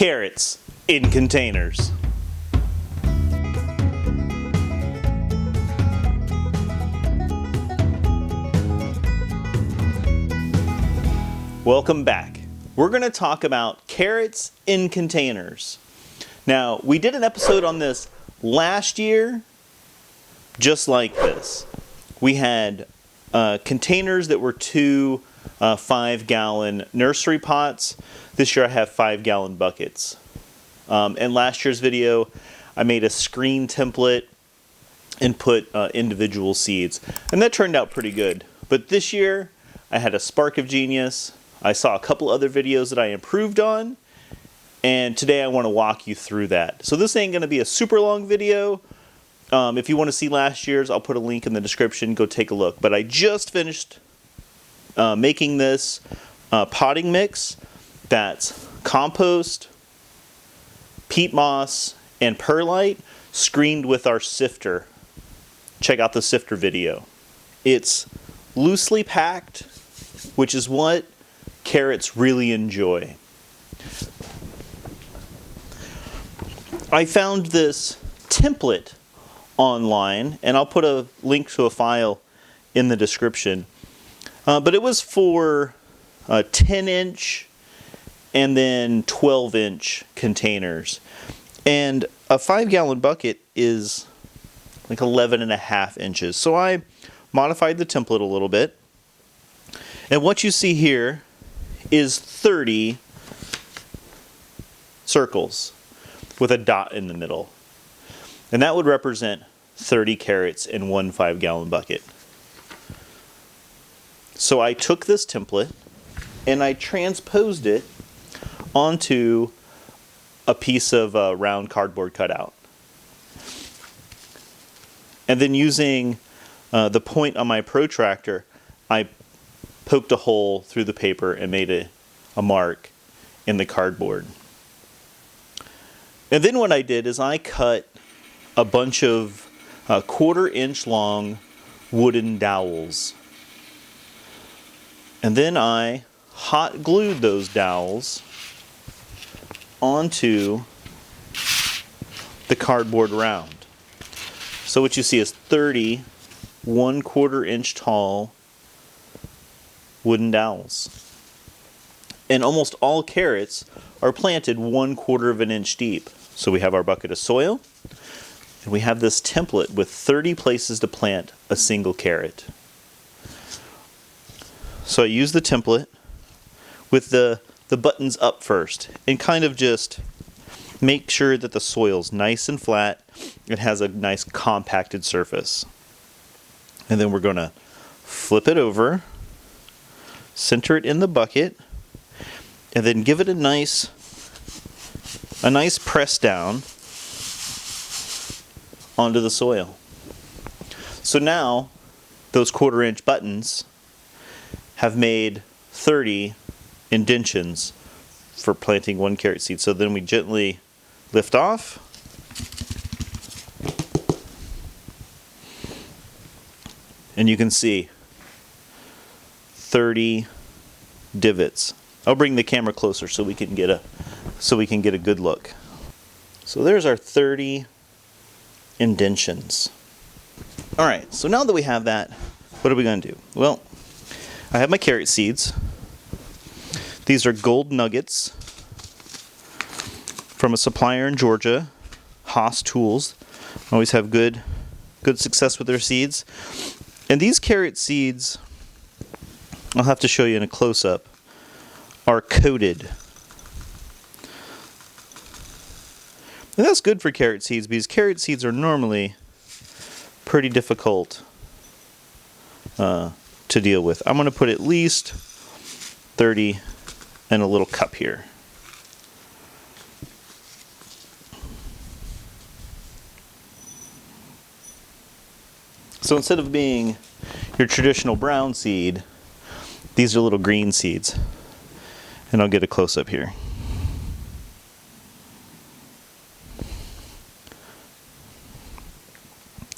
carrots in containers. Welcome back. We're going to talk about carrots in containers. Now, we did an episode on this last year, just like this. We had containers that were 2 5-gallon nursery pots. This year I have 5-gallon buckets. In last year's video, I made a screen template and put individual seeds. And that turned out pretty good. But this year, I had a spark of genius. I saw a couple other videos that I improved on. And today I want to walk you through that. So this ain't going to be a super long video. If you want to see last year's, I'll put a link in the description. Go take a look. But I just finished making this potting mix. That's compost, peat moss, and perlite screened with our sifter. Check out the sifter video. It's loosely packed, which is what carrots really enjoy. I found this template online, and I'll put a link to a file in the description. But it was for 10-inch and then 12-inch containers. And a 5-gallon bucket is like 11.5 inches. So I modified the template a little bit. And what you see here is 30 circles with a dot in the middle. And that would represent 30 carrots in one 5-gallon bucket. So I took this template and I transposed it onto a piece of round cardboard cutout. And then using the point on my protractor, I poked a hole through the paper and made a mark in the cardboard. And then what I did is I cut a bunch of 1/4-inch long wooden dowels. And then I hot glued those dowels onto the cardboard round. So what you see is 30 1/4-inch tall wooden dowels. And almost all carrots are planted 1/4 of an inch deep. So we have our bucket of soil, and we have this template with 30 places to plant a single carrot. So I use the template with the buttons up first and kind of just make sure that the soil's nice and flat. It has a nice compacted surface. And then we're going to flip it over, center it in the bucket, and then give it a nice press down onto the soil. So now those 1/4-inch buttons have made 30 indentions for planting one carrot seed. So then we gently lift off. And you can see 30 divots. I'll bring the camera closer so we can get a good look. So there's our 30 indentions. All right, so now that we have that, what are we going to do? Well, I have my carrot seeds. These are gold nuggets from a supplier in Georgia, Haas Tools. Always have good success with their seeds. And these carrot seeds, I'll have to show you in a close-up, are coated. And that's good for carrot seeds because carrot seeds are normally pretty difficult to deal with. I'm going to put at least 30 in a little cup here. So instead of being your traditional brown seed, these are little green seeds. And I'll get a close-up here.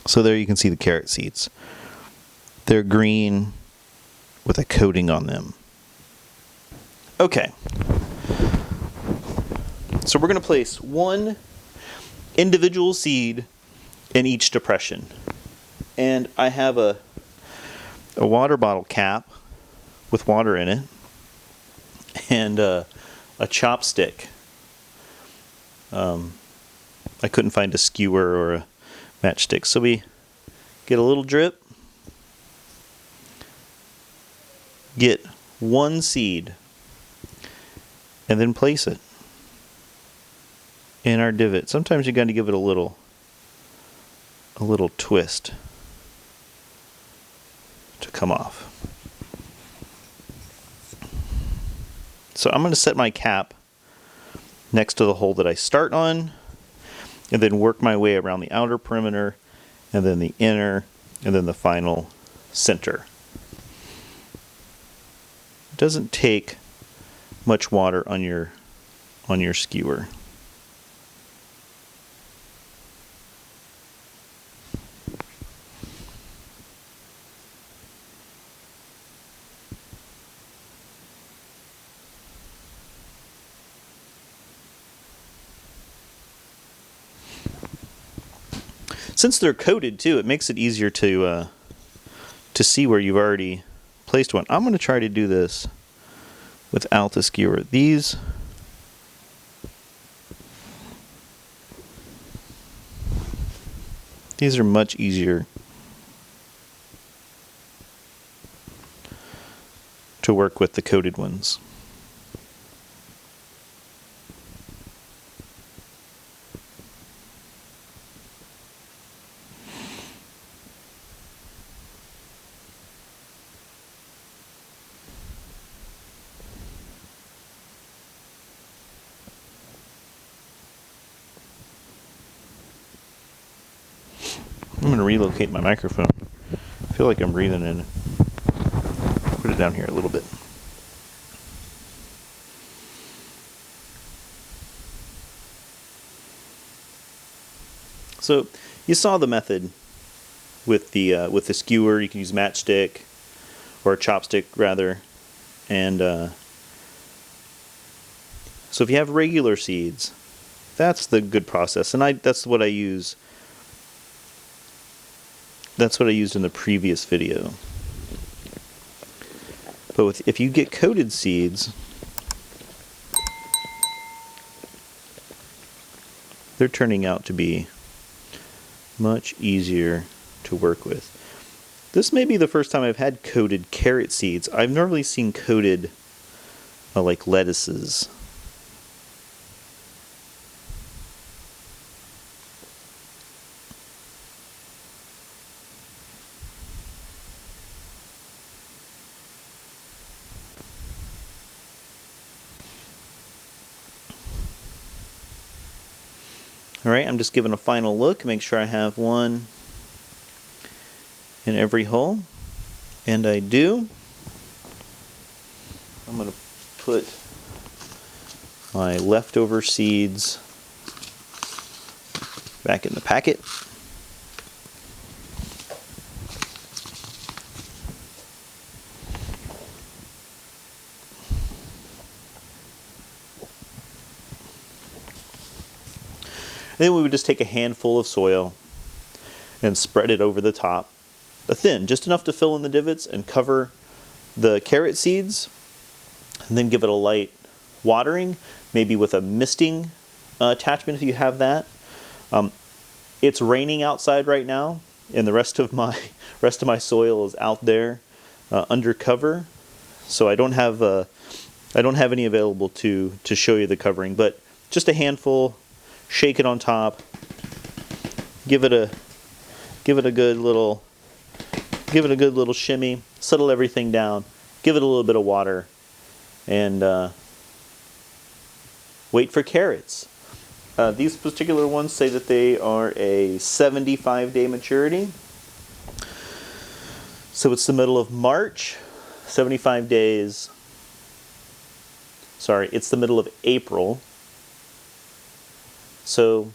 So there you can see the carrot seeds. They're green with a coating on them. Okay. So we're going to place one individual seed in each depression. And I have a water bottle cap with water in it and a chopstick. I couldn't find a skewer or a matchstick, so we get a little drip, get one seed, and then place it in our divot. Sometimes you got to give it a little twist to come off. So I'm going to set my cap next to the hole that I start on, and then work my way around the outer perimeter, and then the inner, and then the final center. It doesn't take much water on your skewer. Since they're coated too, it makes it easier to see where you've already placed one. I'm going to try to do this without the skewer. These are much easier to work with the coated ones. I'm going to relocate my microphone. I feel like I'm breathing in it. Put it down here a little bit. So you saw the method with the skewer. You can use matchstick or a chopstick rather, and so if you have regular seeds, that's the good process, and that's what I use. That's what I used in the previous video. But if you get coated seeds, they're turning out to be much easier to work with. This may be the first time I've had coated carrot seeds. I've normally seen coated like lettuces. Alright, I'm just giving a final look, make sure I have one in every hole, and I do. I'm going to put my leftover seeds back in the packet. Then we would just take a handful of soil and spread it over the top, thin, just enough to fill in the divots and cover the carrot seeds, and then give it a light watering, maybe with a misting attachment if you have that. It's raining outside right now, and the rest of my soil is out there under cover, so I don't have any available to show you the covering, but just a handful. Shake it on top. Give it a good little shimmy. Settle everything down. Give it a little bit of water, and wait for carrots. These particular ones say that they are a 75-day maturity. So it's the middle of March. 75 days. Sorry, it's the middle of April. So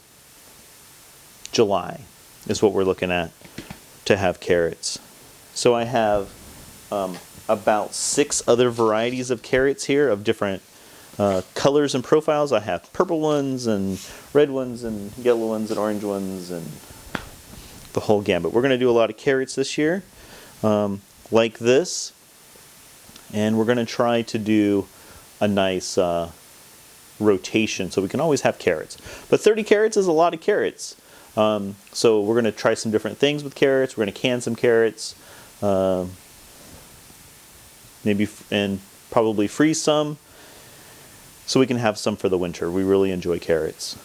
July is what we're looking at to have carrots. So I have about 6 other varieties of carrots here of different colors and profiles. I have purple ones and red ones and yellow ones and orange ones and the whole gambit. We're going to do a lot of carrots this year, like this, and we're going to try to do a nice rotation so we can always have carrots. But 30 carrots is a lot of carrots. So we're going to try some different things with carrots. We're going to can some carrots, maybe and probably freeze some, so we can have some for the winter. We really enjoy carrots.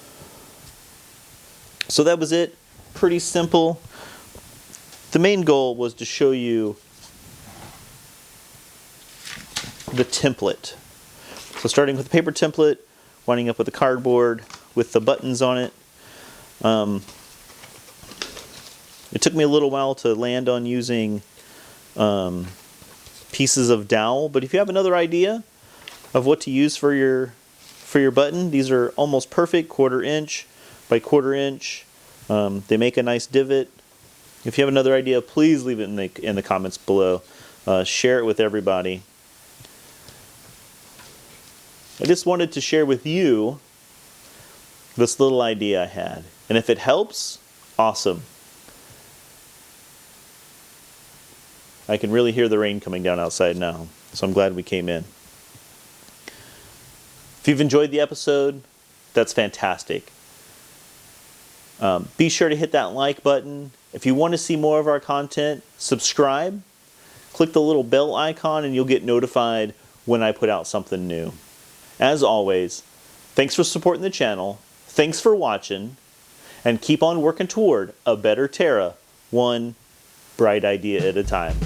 So that was it. Pretty simple. The main goal was to show you the template. So starting with the paper template, winding up with the cardboard with the buttons on it. It took me a little while to land on using pieces of dowel, but if you have another idea of what to use for your button, these are almost perfect, 1/4 inch by 1/4 inch. They make a nice divot. If you have another idea, please leave it in the comments below. Share it with everybody. I just wanted to share with you this little idea I had. And if it helps, awesome. I can really hear the rain coming down outside now, so I'm glad we came in. If you've enjoyed the episode, that's fantastic. Be sure to hit that like button. If you want to see more of our content, subscribe. Click the little bell icon and you'll get notified when I put out something new. As always, thanks for supporting the channel, thanks for watching, and keep on working toward a better Terra, one bright idea at a time.